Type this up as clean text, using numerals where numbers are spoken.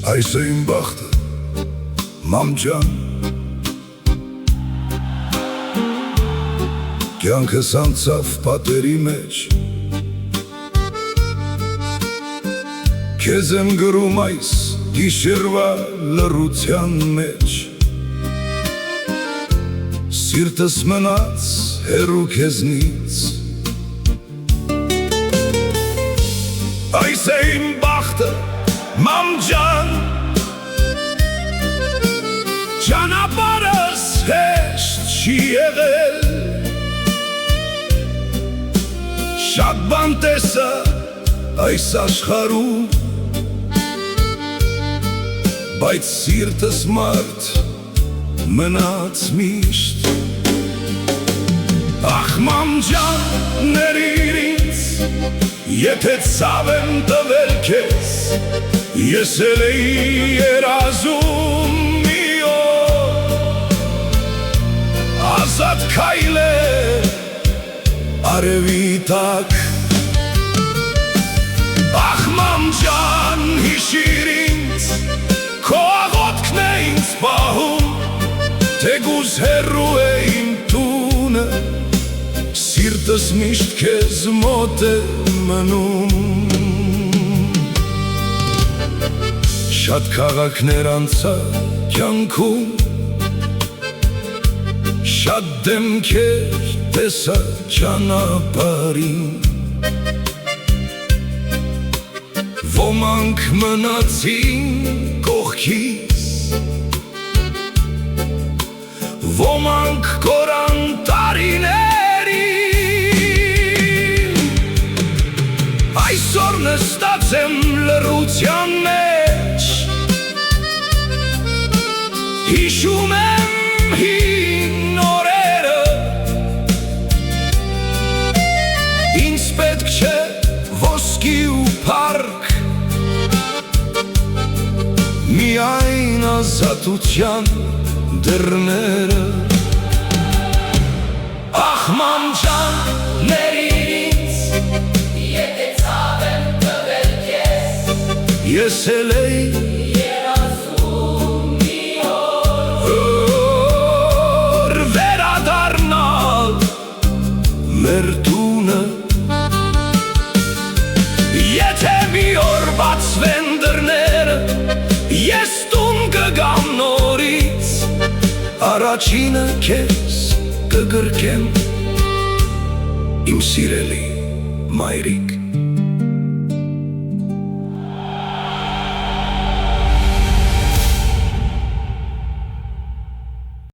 Այս է իմ բախտը, մամ ջան, կյանքս անցավ պատերի մեջ, քեզ եմ գրում այս գիշերվա լռության մեջ, սիրտս մնաց հեռու քեզնից, այս է իմ բախտը, մամ ջան, ճանապարհս հեշտ չի եղել, շատ բան տեսա այս աշխարհում, բայց սիրտս մարդ մնաց միշտ, ախ մամ ջան, ներիր ինձ, եթե ցավ եմ տվել քեզ, ես էլ էի երազում մի օր, ազատ քայլել արևի տակ, ախ մամ ջան, հիշիր ինձ, քո աղոթքն է ինձ պահում, թեկուզ հեռու է իմ տունը, սիրտս միշտ քեզ մոտ է մնում, շատ քաղաքներ անցա կյանքում, շատ դեմքեր տեսա ճանապարհին, ոմանք մնացին կողքիս, ոմանք կորան տարիներին, այսօր նստած եմ լռության մեջ, հիշում եմ հին օրերը, ինձ պետք չէ ոսկի ու փառք, միայն ազատության դռները, ախ մամ ջան, ներիր ինձ, եթե ցավ եմ տվել քեզ, ես էլ էի երազում մի օր, վերադառնալ մեր տունը, եթե մի օր բացվեն դռները, ես տուն կգամ նորից, առաջինը քեզ կգրկեմ, իմ սիրելի մայրիկ,